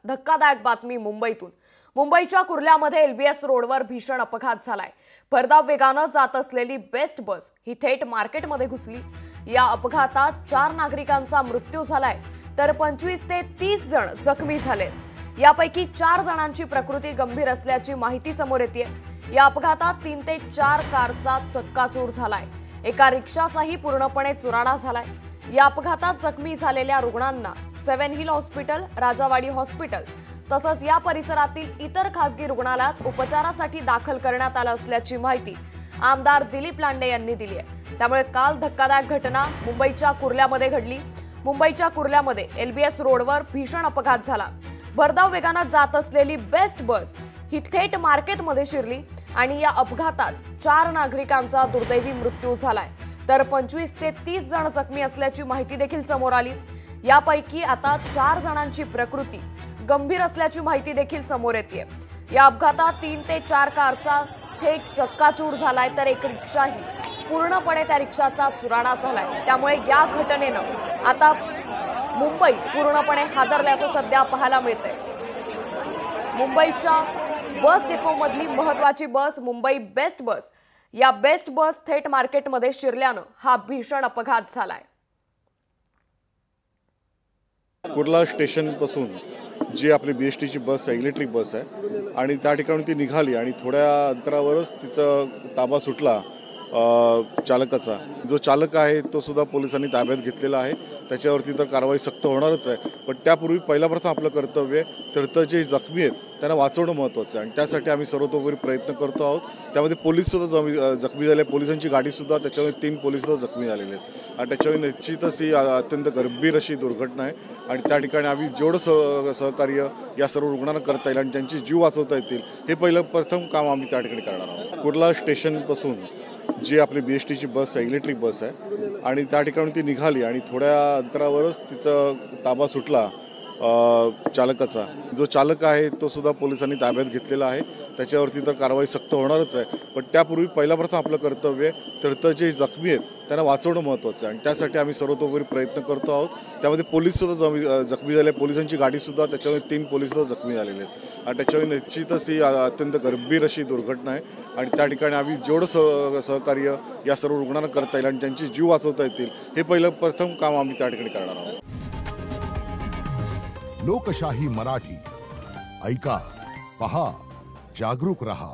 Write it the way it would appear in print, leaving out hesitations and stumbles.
धक्कादायक बातमी मुंबईतून। मुंबईच्या कुर्ल्यामध्ये एलबीएस रोडवर भीषण अपघात झालाय। भरधाव वेगाने जात असलेली बेस्ट बस ही थेट मार्केटमध्ये घुसली। या अपघातात 4 नागरिकांचा मृत्यू झालाय तर 25 ते 30 जण जखमी झाले। यापैकी 4 जणांची प्रकृती गंभीर असल्याची माहिती समोर येते। या अपघातात 3 ते 4 कारचा चक्काचूर झालाय। एका रिक्षाचाही पूर्णपणे चुराडा झालाय। या अपघातात जखमी झालेल्या रुग्णांना seven hill hospital, Rajawadi hospital तसंच या परिसरातील इतर खासगी रुग्णालयात उपचारासाठी दाखल करण्यात आलं असल्याची माहिती आमदार दिलीप लांडे यांनी दिली आहे। त्यामुळे काल धक्कादायक घटना मुंबईच्या कुर्ल्यामध्ये घडली। मुंबईच्या कुर्ल्यामध्ये एलबीएस रोडवर भीषण अपघात झाला। भरधाव वेगाने जात असलेली बेस्ट बस ही थेट मार्केटमध्ये शिरली आणि या अपघातात 4 नागरिकांचा दुर्दैवी मृत्यू झालाय तर 25 ते 30 जण जखमी असल्याची माहिती देखील समोर आली। यापैकी आता 4 जणांची प्रकृती गंभीर असल्याची माहिती देखील समोर येते। या अपघातात 3 ते 4 कारचा थेट चक्काचूर झालाय तर एक रिक्षाही पूर्णपणे त्या रिक्षाचा चुराडा झालाय। त्यामुळे या घटनेनं आता मुंबई पूर्णपणे हादरल्याचं सध्या पाहायला मिळतंय। मुंबईच्या बस डेपोमधली महत्त्वाची बस मुंबई बेस्ट बस, या बेस्ट बस थेट मार्केटमध्ये शिरल्यानं हा भीषण अपघात झालाय। कुर्ला स्टेशन पासून जी आपली बीएसटीची बस आहे, इलेक्ट्रिक बस आहे आणि त्या ठिकाणी ती निघाली आणि थोड्या अंतरावरच तिचा ताबा सुटला चालकाचा। जो चालक आहे तो सुद्धा पोलिसांनी ताब्यात घेतलेला आहे। त्याच्यावरती तर कारवाई सक्त होणारच आहे, पण त्यापूर्वी पहिला प्रथम आपलं कर्तव्य तर जे जखमी आहेत त्यांना वाचवणं महत्त्वाचं आहे आणि त्यासाठी आम्ही सर्वतोपरी प्रयत्न करतो आहोत। त्यामध्ये पोलीस सुद्धा जखमी झाले, पोलिसांची गाडी सुद्धा, त्याच्यामध्ये 3 पोलीस सुद्धा जखमी झालेले आहेत आणि त्याच्यामुळे निश्चितच ही अत्यंत गंभीर अशी दुर्घटना आहे आणि त्या ठिकाणी आम्ही जेवढं सहकार्य या सर्व रुग्णांना करता येईल आणि त्यांचे जीव वाचवता येतील हे पहिलं प्रथम काम आम्ही त्या ठिकाणी करणार आहोत। कुर्ला स्टेशनपासून जी आपली बीएसटीची बस आहे, इलेक्ट्रिक बस आहे आणि त्या ठिकाणी ती निघाली आणि थोड्या अंतरावरच तिचा ताबा सुटला चालकाचा। जो चालक आहे तो सुद्धा पोलिसांनी ताब्यात घेतलेला आहे। त्याच्यावरती तर कारवाई सक्त होणारच आहे, पण त्यापूर्वी पहिला प्रथम आपलं कर्तव्य तर जे जखमी आहेत त्यांना वाचवणं महत्त्वाचं आहे आणि त्यासाठी आम्ही सर्वतोपरी प्रयत्न करतो आहोत। त्यामध्ये पोलीस सुद्धा जखमी झाले, पोलिसांची गाडी सुद्धा, त्याच्यामध्ये 3 पोलीस सुद्धा जखमी झालेले आहेत आणि त्याच्यामुळे निश्चितच ही अत्यंत गंभीर अशी दुर्घटना आहे आणि त्या ठिकाणी आम्ही जेवढं सहकार्य या सर्व रुग्णांना करता येईल आणि त्यांचे जीव वाचवता येतील हे पहिलं प्रथम काम आम्ही त्या ठिकाणी करणार आहोत। लोकशाही मराठी ऐका, पहा, जागरूक रहा।